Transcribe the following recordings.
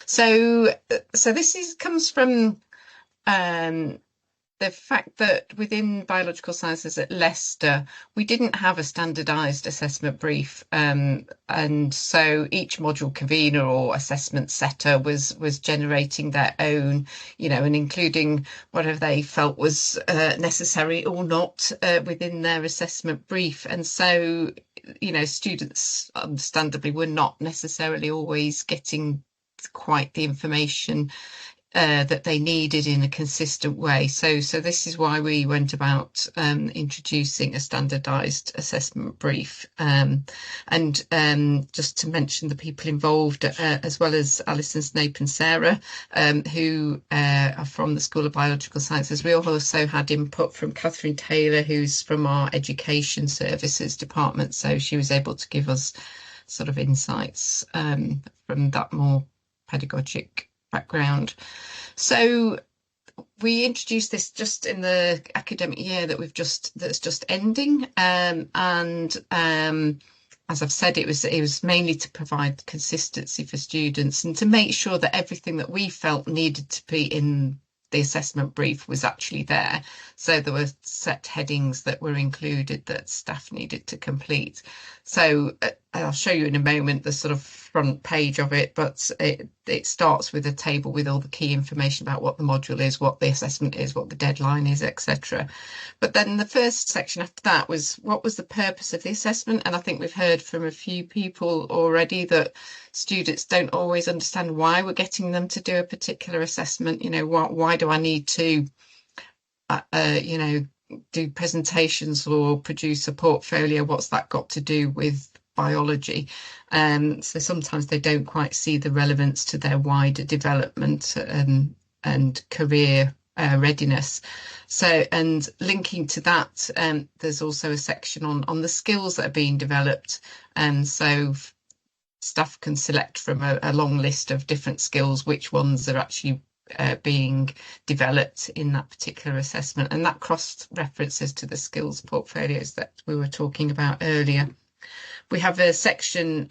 So this comes from um, the fact that within biological sciences at Leicester, we didn't have a standardized assessment brief. And so each module convener or assessment setter was generating their own, and including whatever they felt was necessary or not within their assessment brief. And so, students understandably were not necessarily always getting quite the information that they needed in a consistent way. So this is why we went about introducing a standardised assessment brief. And just to mention the people involved, as well as Alison, Snape and Sarah, who are from the School of Biological Sciences, we also had input from Catherine Taylor, who's from our Education Services department. So she was able to give us sort of insights from that more pedagogic background. So we introduced this just in the academic year that's just ending, and as I've said, it was mainly to provide consistency for students and to make sure that everything that we felt needed to be in the assessment brief was actually there. So there were set headings that were included that staff needed to complete. So I'll show you in a moment the sort of front page of it, but it starts with a table with all the key information about what the module is, what the assessment is, what the deadline is, etc. But then the first section after that was what was the purpose of the assessment? And I think we've heard from a few people already that students don't always understand why we're getting them to do a particular assessment. Why do I need to, do presentations or produce a portfolio? What's that got to do with biology? So sometimes they don't quite see the relevance to their wider development and career readiness. So, and linking to that, there's also a section on the skills that are being developed. And so staff can select from a long list of different skills which ones are actually being developed in that particular assessment, and that cross references to the skills portfolios that we were talking about earlier. We have a section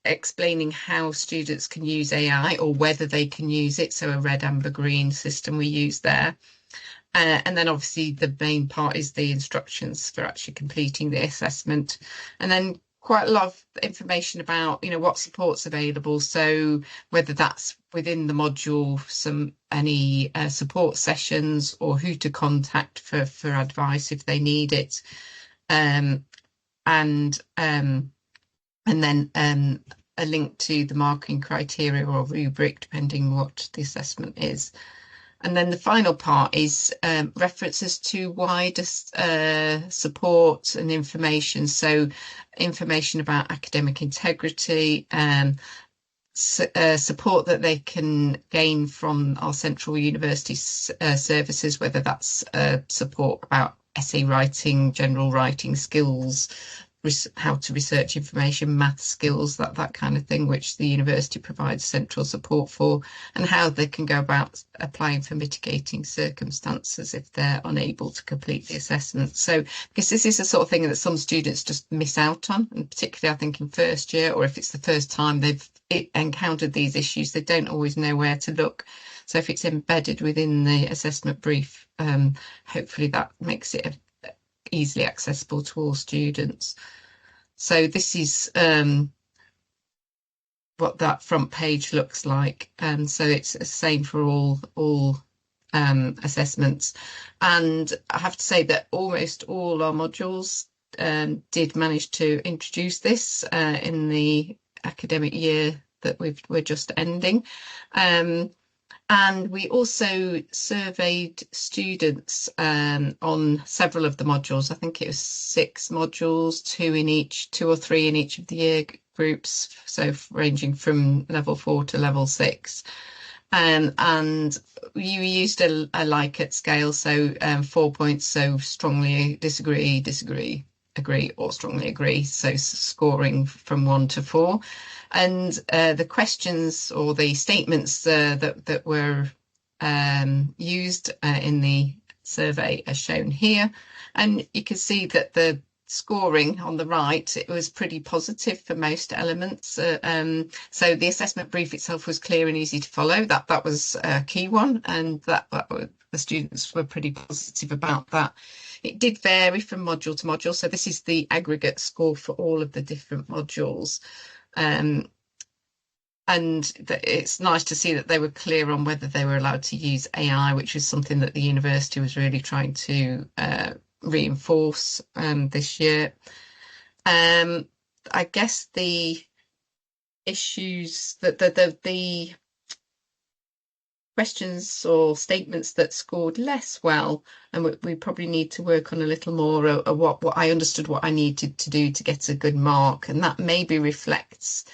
explaining how students can use AI or whether they can use it, so a red, amber, green system we use there. And then obviously the main part is the instructions for actually completing the assessment, and then quite a lot of information about what support's available, so whether that's within the module, any support sessions or who to contact for advice if they need it, and then a link to the marking criteria or rubric depending what the assessment is. And then the final part is references to wider support and information. So information about academic integrity, support that they can gain from our central university services, whether that's support about essay writing, general writing skills, how to research information, math skills, that kind of thing, which the university provides central support for, and how they can go about applying for mitigating circumstances if they're unable to complete the assessment. So, because this is the sort of thing that some students just miss out on, and particularly I think in first year, or if it's the first time they've encountered these issues, they don't always know where to look. So if it's embedded within the assessment brief, hopefully that makes it easily accessible to all students. So this is what that front page looks like. So it's the same for all assessments. And I have to say that almost all our modules did manage to introduce this in the academic year that we're just ending. And we also surveyed students on several of the modules. I think it was 6 modules, 2 or 3 in each of the year groups, so ranging from level 4 to level 6. And you used a Likert scale, so 4 points, so strongly disagree, agree, or strongly agree, so scoring from 1 to 4. And the questions or the statements that were used in the survey are shown here. And you can see that the scoring on the right, it was pretty positive for most elements. So the assessment brief itself was clear and easy to follow. That was a key one, and the students were pretty positive about that. It did vary from module to module. So this is the aggregate score for all of the different modules. And it's nice to see that they were clear on whether they were allowed to use AI, which is something that the university was really trying to reinforce this year. I guess the issues that the questions or statements that scored less well, and we probably need to work on a little more of what I understood what I needed to do to get a good mark, and that maybe reflects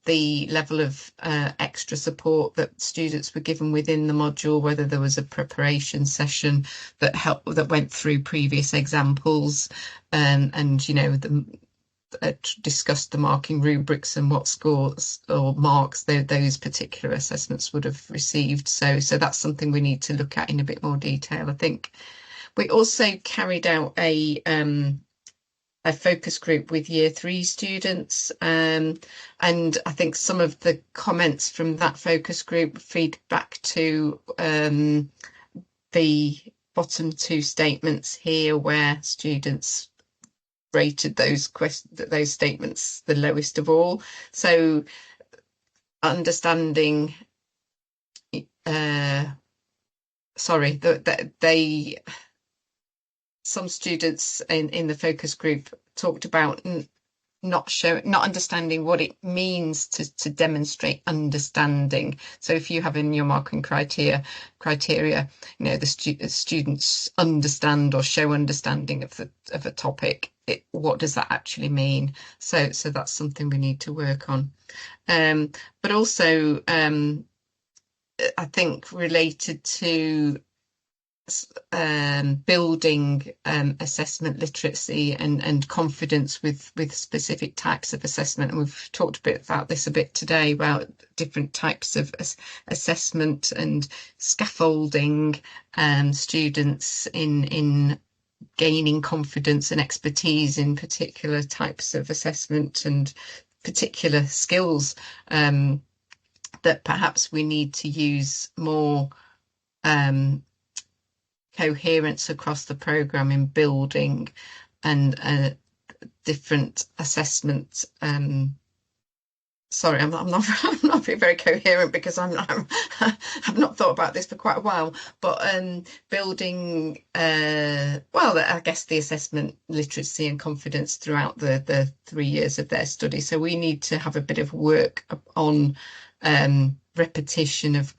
the level of extra support that students were given within the module, whether there was a preparation session that went through previous examples, and discussed the marking rubrics and what scores or marks those particular assessments would have received. So that's something we need to look at in a bit more detail. I think we also carried out a focus group with year 3 students, and I think some of the comments from that focus group feed back to the bottom 2 statements here, where students rated those statements the lowest of all. So understanding, some students in the focus group talked about not understanding what it means to demonstrate understanding. So if you have in your marking criteria, the students understand or show understanding of a topic, what does that actually mean? So that's something we need to work on. But also, I think related to building assessment literacy and confidence with specific types of assessment. And we've talked a bit about this a bit today, about different types of assessment and scaffolding students in gaining confidence and expertise in particular types of assessment and particular skills that perhaps we need to use more coherence across the programme in building and different assessment. Sorry, I'm not being very coherent because I've not thought about this for quite a while. But building, I guess the assessment literacy and confidence throughout the 3 years of their study. So we need to have a bit of work on repetition of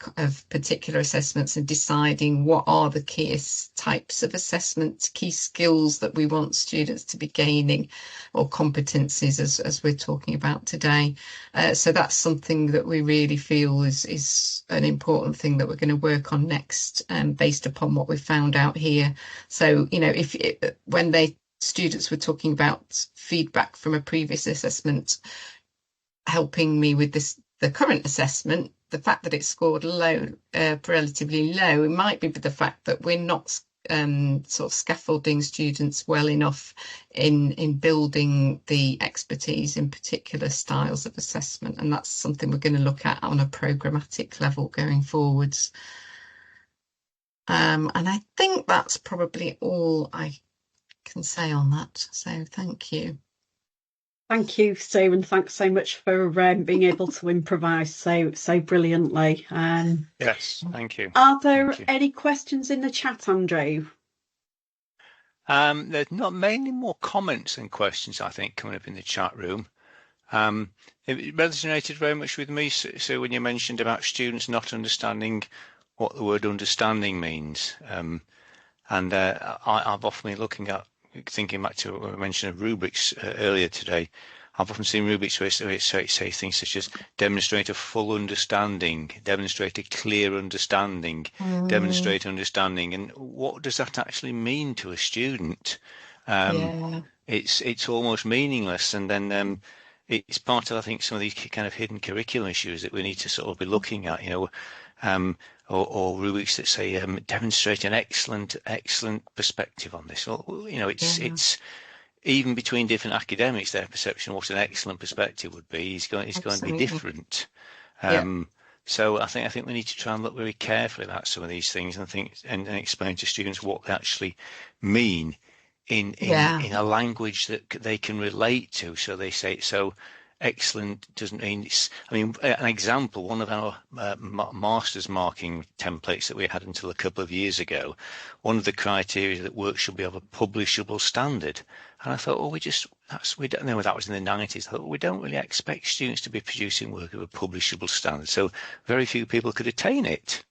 particular assessments and deciding what are the key types of assessments, key skills that we want students to be gaining, or competencies as we're talking about today. So that's something that we really feel is an important thing that we're going to work on next, based upon what we've found out here. So, when students were talking about feedback from a previous assessment helping me with the current assessment, the fact that it scored low, relatively low, it might be the fact that we're not sort of scaffolding students well enough in building the expertise in particular styles of assessment, and that's something we're going to look at on a programmatic level going forwards. And I think that's probably all I can say on that. So thank you. Thank you, Sue, and thanks so much for being able to improvise so brilliantly. Yes, thank you. Are there any questions in the chat, Andrew? There's not mainly more comments than questions, I think, coming up in the chat room. It resonated very much with me, Sue, when you mentioned about students not understanding what the word understanding means. I've often been thinking back to what I mentioned of rubrics earlier today. I've often seen rubrics where it say things such as demonstrate a full understanding, demonstrate a clear understanding, demonstrate understanding. And what does that actually mean to a student? It's almost meaningless. And then it's part of, I think, some of these kind of hidden curriculum issues that we need to sort of be looking at, or rubrics that say demonstrate an excellent perspective on this. Well, even between different academics, their perception of what an excellent perspective would be is going to be different. So I think we need to try and look very carefully at some of these things and explain to students what they actually mean in a language that they can relate to. So they say so. Excellent doesn't mean it's. I mean, an example. One of our master's marking templates that we had until a couple of years ago. One of the criteria that work should be of a publishable standard. And I thought, well, we don't know, that was in the 90s. I thought, well, we don't really expect students to be producing work of a publishable standard. So very few people could attain it.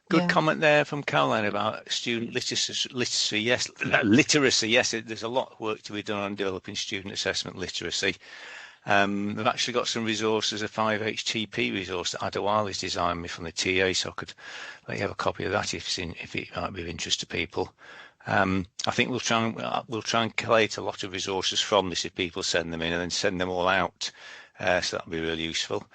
Good comment there from Caroline about student literacy. Yes, literacy. Yes, there's a lot of work to be done on developing student assessment literacy. We've actually got some resources, a 5HTP resource that Adewale has designed me from the TA, so I could let you have a copy of that if it might be of interest to people. I think we'll try and collate a lot of resources from this if people send them in, and then send them all out. So that'll be really useful.